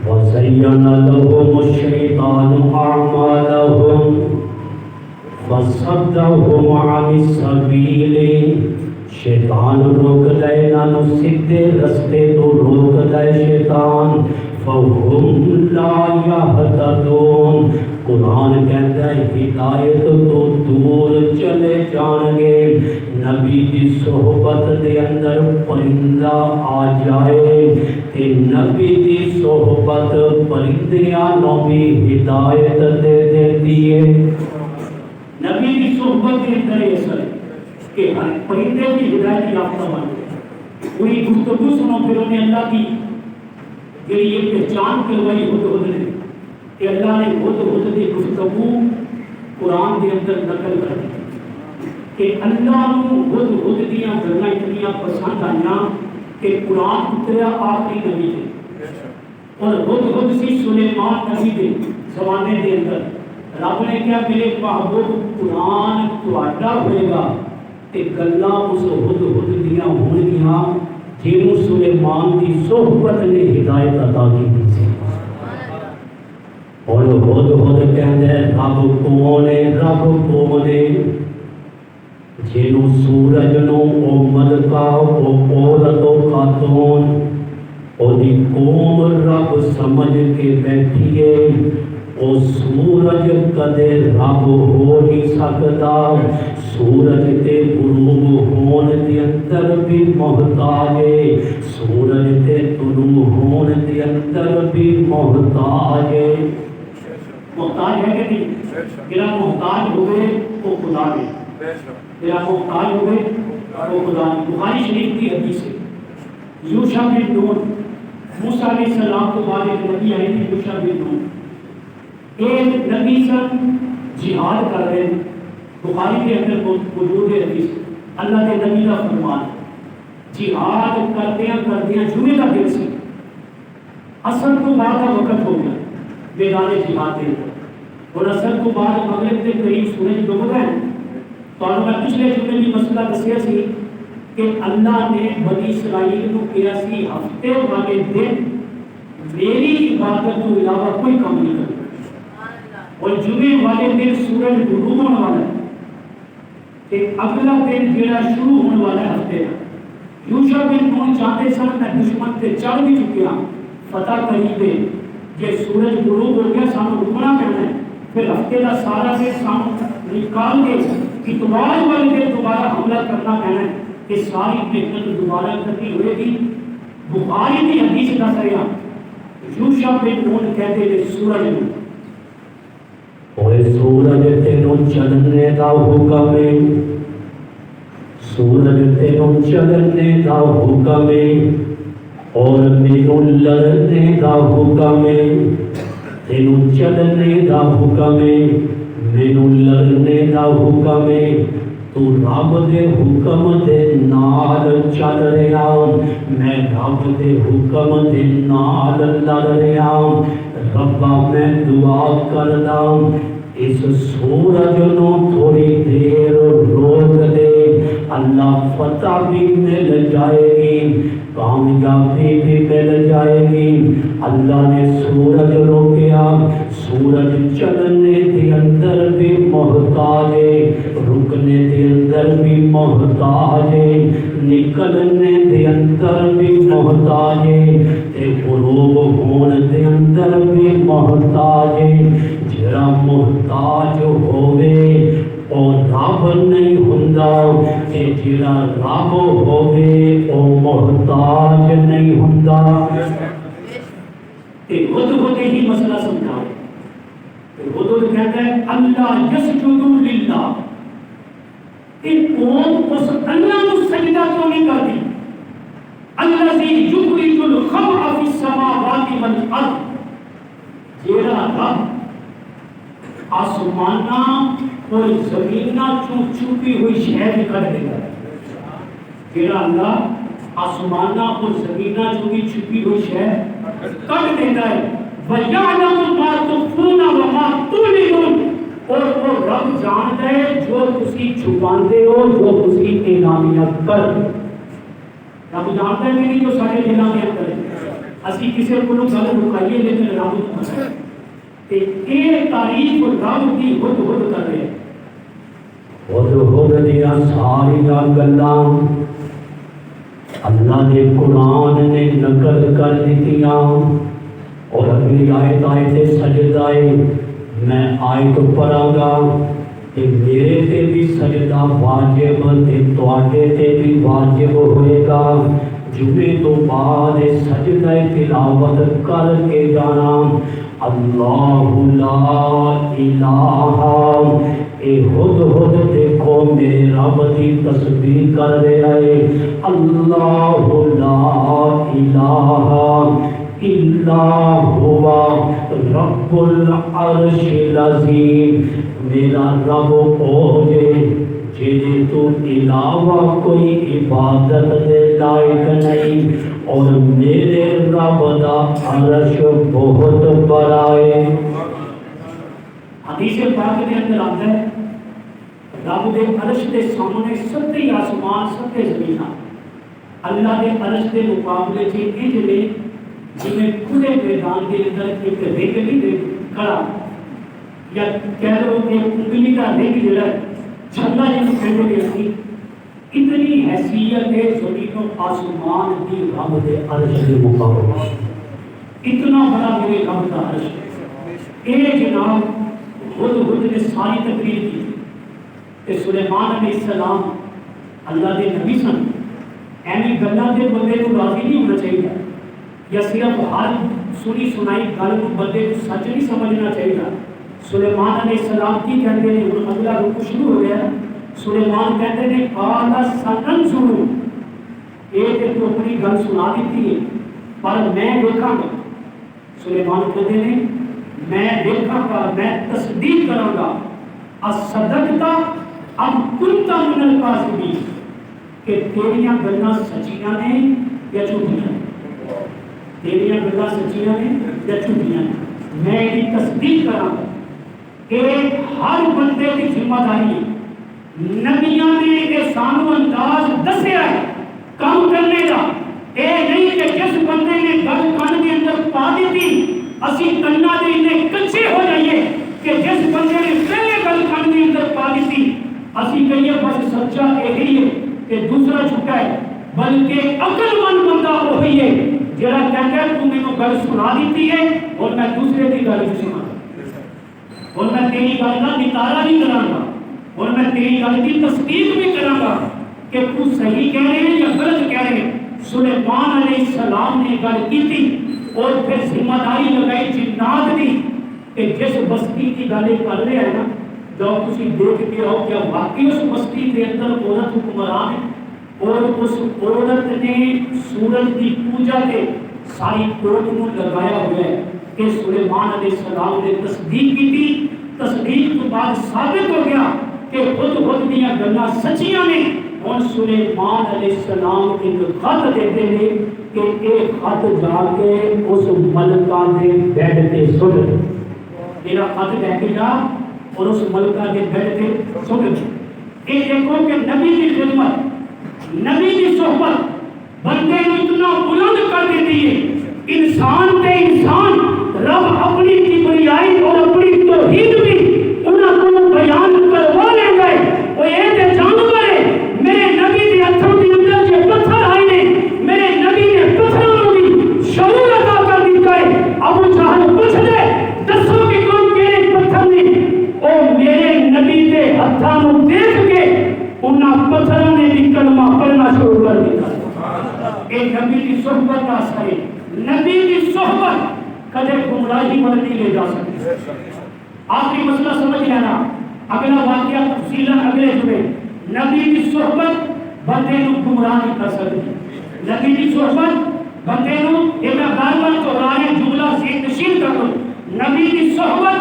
Speaker 1: وَزَيَّنَ لَهُمُ الشَّيْطَانُ أَعْمَالَهُمْ فَصَدَّهُمْ عَنِ السَّبِيلِ. شیطان روک دے انہاں سیدھے رستے تو روک دے شیطان. فَهُمْ لَا يَهْتَدُونَ. قرآن کہتا ہے ہدایت تو دور چلے جان گے. نبی کی صحبت دے اندر پرندہ آ جائے کہ نبی کی صحبت پرندیاں نو بھی ہدایت دے دیتی ہے. نبی کی صحبت کے اندر ایسا ہے کہ ہر پرندے کی ہدایت یافتہ بن گئے. پوری گفتگو سنو پھر انہیں اللہ کی یہ پہچان کروائی ہد نے کہ اللہ نے ہد کی گفتگو قرآن کے اندر نقل کر دی کہ اللہ کو ہد دیاں گلاں اتنی پسند آئیاں کہ قرآن اتریا آخری نبی دے. اور ہد سی سلیمان نبی دے زمانے کے اندر. رب نے کیا میرے محبوب قرآن تہاڈا ہوئے گا تے گلاں اس ہد دیاں ہون گیاں جنہوں سلیمان کی صحبت نے ہدایت عطا کی تھی. اور ہد کہندے رب کون ہے، رب کون ہے؟ جنہوں سورج نو او ملکہ او عورت و خاتون او دی قوم رب سمجھ کے بیٹھیے. او سورج کدے رب ہو نہیں سکتا. سورج تے غروب ہون دے اندر بھی محتاج ہے، سورج تے طلوع ہون دے اندر بھی محتاج ہے. محتاج ہے کہ نہیں؟ جڑا محتاج ہوئے وہ خدا ہے، جڑا محتاج ہوئے وہ خدا ہے. بخاری شریف کی حدیث ہے یوشع بن نون، موسیٰ علیہ السلام کو بعد ایک نبی آئی تھی یوشع بن نون. ایک نبی سن جہاد کر رہے ہیں. بخاری کے اندر موجود ہے حدیث، اللہ کے نبی کا فرمان، جہاد کردیاں جمعے کا دن سی، اثر تو بعد کا وقت ہو گیا میدان جہاد کے اندر، اور اثر تو بعد مغرب کے قریب سورج ڈوب گئے. تو میں پچھلے جمعے بھی مسئلہ دسیا سی کہ اللہ نے بنی اسرائیل کو کیا سی ہفتے والے دن میری عبادت کے علاوہ کوئی کام نہیں کرنا، اور جمعے والے دن سورج غروب ہونے والا ہے کہ اگلا دن جڑا شروع ہونے والا ہے ہفتے کا. یوشع بن نون چاہتے سن میں دشمن سے چڑھ بھی چکیا، فتح قریب ہے، یہ سورج غروب ہو گیا سانو رکنا پڑنا ہے، پھر ہفتے کا سارا دن سانو نکال کے اتوار والے دن دوبارہ حملہ کرنا پڑنا ہے کہ ساری محنت دوبارہ کرنی ہوئے گی. بخاری کی حدیث دس رہا یوشع بن نون کہتے ہیں سورج اوے سورج تینوں چلنے دا حکم ہے، سورج تینوں چلنے دا حکم ہے، اور مینوں لڑنے دا حکم ہے، تینوں چلنے دا حکم ہے، مینوں لڑنے دا حکم ہے. تو رب دے حکم دے نال چل رہا، میں رب دے حکم دے نال لڑ رہا. ربا میں دعا کردا اس سورج نو تھوڑی دیر روک دے، اللہ فتح بھی مل جائے گی، کامیابی بھی مل جائے گی. اللہ نے سورج روکیا، سورج چلنے کے اندر بھی محتاج ہے، رکنے کے اندر بھی محتاج ہے، نکلنے کے اندر بھی محتاج ہے، تے غروب ہونے کے اندر بھی محتاج ہے. جڑا محتاج ہوئے اور رب نہیں ہوندا، تے جڑا رب ہوئے او محتاج نہیں ہوندا. تے خود ہی مسئلہ سمجھا، خود کہتا ہے اللہ یسجد للہ، کہ قوم اس اللہ کو سجدہ کیوں نہیں کرتی؟ الذی یخرج الخبء فی السماوات والارض، جیڑا رب آسمانہ اور زمینہ چھپی ہوئی شے نکل دیتا ہے، جیڑا اللہ آسمانہ اور زمینہ چھپی ہوئی شے کٹ دیتا ہے. وَيَعْلَمُ مَا تُخْفُونَ وَمَا تُعْلِنُونَ، اور وہ رب جانتا ہے جو تسی چھپاندے ہو، جو تسی اعلانیہ کر. رب جانتا ہے کہ جو سارے دلاں دے اندر ہے، اسی کسی کو گل لکائیے لیکن رب کو پتہ ہے. تے یہ تعریف رب کی خود کر رہے ہیں. خود دیا ساری گلاں اللہ نے قرآن نے نقل کر دتیاں، اور اگلی آیت سجدہ میں آیت پڑھاں گا کہ میرے تے بھی سجدہ واجب تے تواڈے تے بھی واجب ہوئے گا. جمعے تو بعد سجدہ تلاوت کر کے جانا اللہ لا الہ. اے ہد دیکھو میرے رب کی تسبیح کر رہا ہے، اللہ لا الہ الا ہوا رب العرش العظیم. میرا رب او جے تو علاوہ کوئی عبادت دے لائق نہیں، اور میرے رب دا عرش بہت بڑا ہے. حدیث پاک کے اندر آتا ہے رب دے عرش دے سامنے ستے آسمان ستے زمیناں اللہ دے عرش دے مقابلے چ انج نے جنہیں کھلے میدان کے اندر ایک رنگ نہیں کھڑا، یا کہہ لو کہ انگلی کا رنگ جڑا ہے چھلا جن کہتے گئے تھی. اتنی حیثیت ہے زمین و آسمان کی رب دے عرش کے مقابلے، اتنا بڑا میرے رب کا عرش ہے. اے جناب خود نے ساری تقریر کی کہ سلیمان علیہ السلام اللہ دے نبی سن، ایویں گلاں دے بندے کو راضی نہیں ہونا چاہیے، یا صرف ہر سنی سنائی گل کو بندے کو سچ نہیں سمجھنا چاہیے. سلیمان علیہ السلام کی کہتے ہیں، ہن اگلا رکوع شروع ہو گیا. سلیمان کہتے ہیں قال سننظر، یہ تے تو اپنی گل سنا دیتی ہے پر میں دیکھاں گا. سلیمان کہتے ہیں میں دیکھاں گا، میں تصدیق کراں گا. اصدقتا ام کنت من الکاذبین، کہ تیریاں گلاں سچیاں نے یا جھوٹیاں نے، تیریاں گلاں سچیاں نے یا جھوٹیاں نے۔ میں یہ تصدیق کراں کہ ہر بندے کی ذمہ داری ہے، نبیاں نے یہ سانو انداز دسیا ہے کام کرنے کا، اے نہیں کہ جس بندے نے گل کان کے اندر پا دیتی اسی کنا دے انہیں کچے ہو جائیے، کہ جس بندے نے پہلے گل کان کے اندر پا دیتی اسی کہیے بس سچا یہی ہے کہ دوسرا جھوٹا ہے، بلکہ عقل مند بندہ وہی ہے جڑا کہتا ہے تو مینوں گل سنا دیتی ہے اور میں دوسرے کی گل نہیں سنا، اور میں تیری گل کا نتارا نہیں کراں گا، اور میں تیری گل کی تصدیق بھی کراں گا کہ تو صحیح کہہ رہے ہیں یا غلط کہہ رہے ہیں۔ سلیمان علیہ السلام نے گل کی تھی اور پھر ذمہ داری لگائی جنات کی کہ جس بستی کی گل کر رہے ہیں نا، جو تسی دیکھ کے آؤ کیا واقعی اس بستی کے اندر عورت حکمران ہے، اور اس عورت نے سورج کی پوجا کے ساری کوٹ کو لگایا ہوا ہے کہ سلیمان علیہ السلام نے تصدیق کی تھی، تصدیق کے بعد ثابت ہو گیا کہ خود دیا گلاں سچیاں نے۔ اور سلیمان علیہ السلام ایک خط دیتے ہیں کہ ایک خط جا کے اس ملکہ کے بیڈ پہ سٹ دے، میرا خط لے کے جا اور اس ملکہ کے بیڈ پہ سٹ دے۔ یہ دیکھو کہ نبی کی خدمت، نبی کی صحبت بندے کو اتنا بلند کر دیتی ہے، انسان تے انسان رب اپنی کبریائی اور اپنی توحید بھی انہاں کو بیان کروا لے گئے۔ وہ یہ تے جانور ہے، میرے نبی کے ہاتھوں کے اندر جو پتھر آئے نے، میرے نبی نے پتھروں کو بھی شعور عطا کر دیتا ہے۔ ابو جہل پوچھ دے دسو کہ کون کہڑے پتھر نے، او میرے نبی کے ہاتھوں کو دیکھ کے انہاں پتھروں نے بھی کلمہ پڑھنا شروع کر دیا۔ اے نبی کی صحبت کا اثر ہے، نبی کی صحبت کدے گمراہی پر نہیں لے جا سکتی۔ آخری مسئلہ سمجھ لینا، اگلا واقعہ تفصیلاً اگلے جمعے۔ نبی کی صحبت بندے کو گمراہ نہیں کر سکتی، نبی کی صحبت بندے کو، یہ میں بار بار دہرانے جملہ سے نشین کر دوں، نبی کی صحبت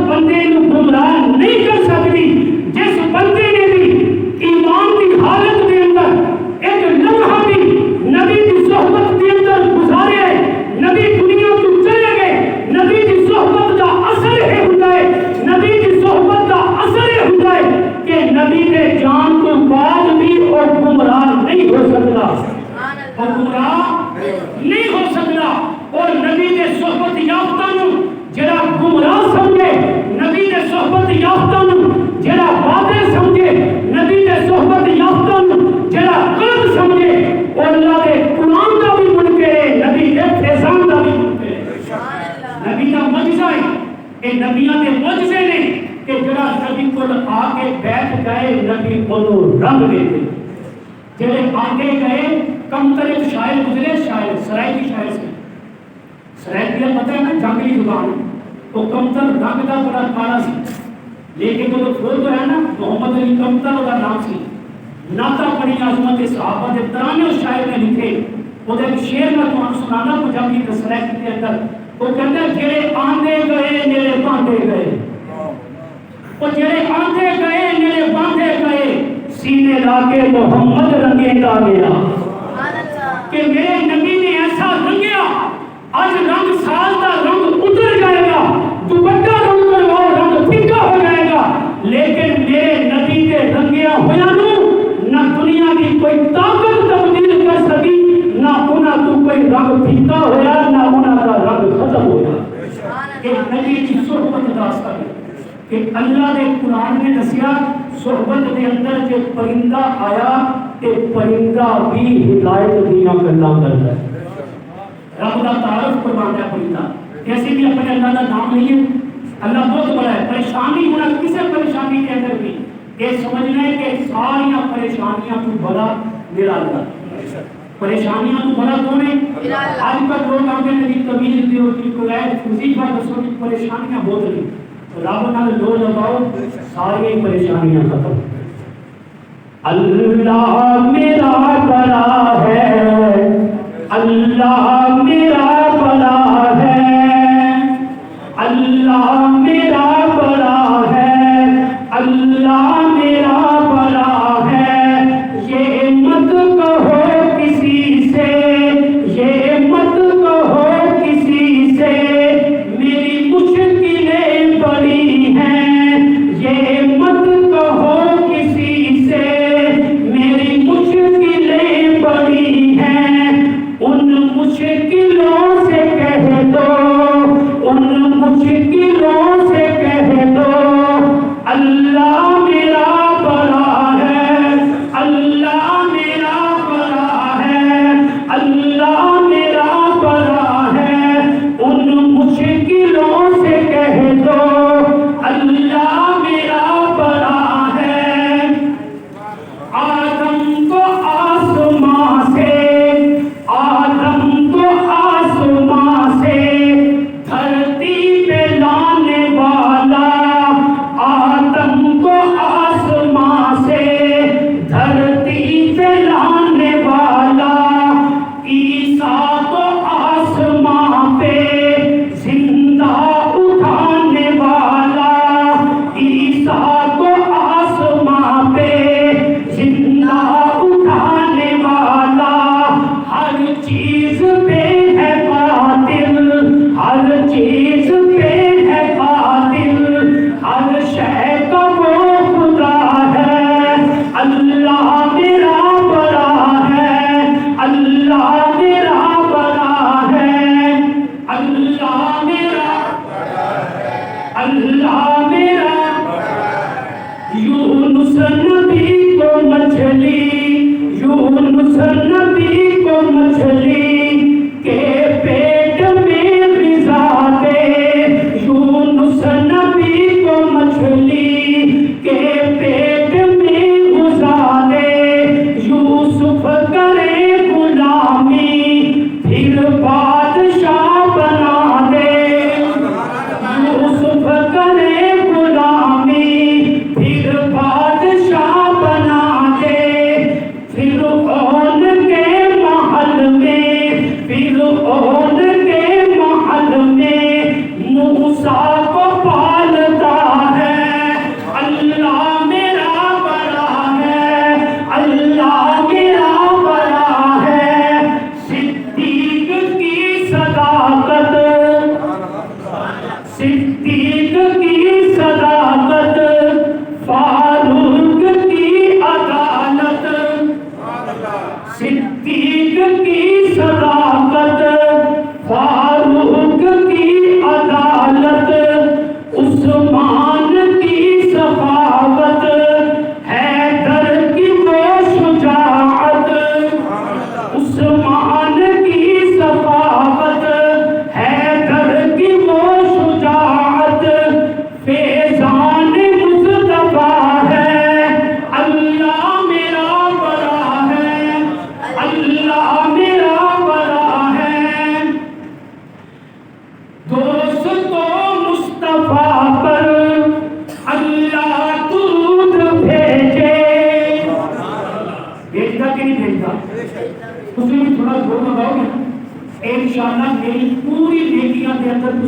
Speaker 1: بندے کو گمراہ نہیں کر سکتی۔ جس بندے نے بھی ایمان کی حالت کے اندر ایک لمحہ بھی نبی کی صحبت کے اندر گزارے ہے، نبی دنیا کو چلے گئے، نبی کی صحبت کا اثر ہے ہوتا ہے، نبی کی صحبت کا اثر ہے ہوتا ہے کہ نبی کے جان کو بعد بھی اور گمراہ نہیں ہو سکتا، اور گمراہ نہیں ہو سکتا۔ اور نبی کے صحبت یافتہ نو جڑا گمراہ سمجھے، نبی کے صحبت یافتہ نو جڑا باطل سمجھے، نبی کے صحبت یافتہ نو جڑا غلط سمجھے، اور اللہ کے قرآن کا بھی منکر ہے، نبی کے فیضان کا بھی منکر ہے۔ نبی کا معجزہ ہے، کہ نبیوں کے معجزے نے کہ جڑا نبی کو آ کے بیٹھ گئے نبی کو رنگ دیتے، جڑے آگے گئے کمتر ایک شاعر گزرے، شاعر سرائے کی شاعر سے، سرائے کی پتہ ہے نا جنگلی زبان، تو کمتر رنگ دا بڑا کالا سی، لیکن وہ تو ہے نا محمد علی کمتر وہ نام سی، ناتا پڑی عظمت صحابہ دے ترانے اس شاعر نے لکھے، وہ ایک شعر میں تمہیں سنانا پنجابی کے سرائے کے اندر، وہ کہتا ہے جڑے آندے گئے میرے باندھے گئے، وہ جڑے آندے گئے میرے باندھے گئے، سینے لا کے محمد رنگے گا میرا، کہ میرے نبی نے ایسا رنگیا، آج رنگ سال کا رنگ اتر جائے گا، دوپٹہ رنگ کر وہ رنگ پھیکا ہو جائے گا، لیکن میرے نبی کے رنگیا ہویا نو نہ دنیا کی کوئی طاقت تبدیل کر سکی، نہ انہاں تو کوئی رنگ پھیکا ہویا، نہ انہاں کا رنگ ختم ہویا۔ کہ نبی کی صحبت دا اثر ہے کہ اللہ نے قرآن میں دسیا صحبت کے اندر جو پرندہ آیا کہ پرندہ بھی ہدایت دیا گلاں کرتا ہے، رب کا تعارف کرواتا ہے پرندہ، کیسے بھی اپنے اللہ کا نام نہیں ہے، اللہ بہت بڑا ہے، پریشانی ہونا کسی پریشانی کے اندر بھی یہ سمجھنا ہے کہ ساری پریشانیاں تو بڑا میرا اللہ، پریشانیاں تو بڑا کون ہے؟ آج کل لوگ آتے ہیں کہ کبیر دیو کی کوئی خوشی بات دسو کہ پریشانیاں بہت نہیں، رب نال جو لگاؤ ساری پریشانیاں ختم۔ اللہ میرا بڑا ہے، اللہ میرا بڑا ہے، اللہ میرا بڑا ہے،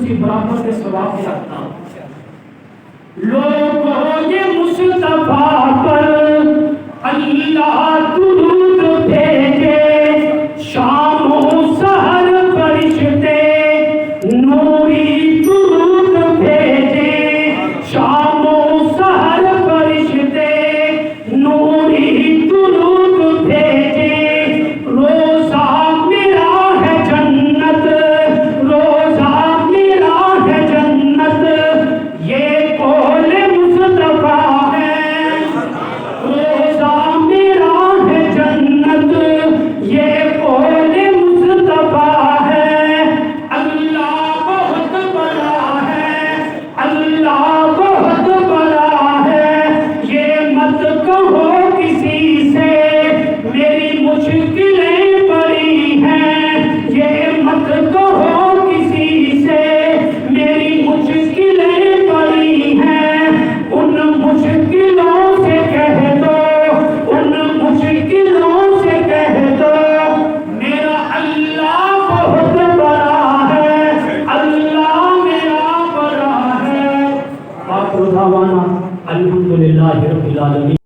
Speaker 1: کرسی برابر کے ثواب میں رکھتا ہوں۔ لوگوں یہ مصطفیٰ پر اللہ درود بھیجے، شام و سحر فرشتے نوری درود بھیجے، شام و سحر فرشتے نوری درود بھیجے، روزہ میرا ہے جنت، روزہ میرا ہے جنت، یہ قول مصطفیٰ ہے، روزہ میرا ہے جنت، یہ قول مصطفیٰ ہے، اللہ بہت بڑا ہے، اللہ بہت بڑا ہے، یہ مت کہو کسی سے میری مشکلیں بڑی ہیں، یہ مت کہو کسی سے میری مشکلیں بڑی ہیں، ان مشکلوں سے کہہ دو، ان مشکلوں سے کہہ دو میرا اللہ بہت بڑا ہے، اللہ میرا بڑا ہے۔ وآخر دعوانا الحمدللہ رب العالمین۔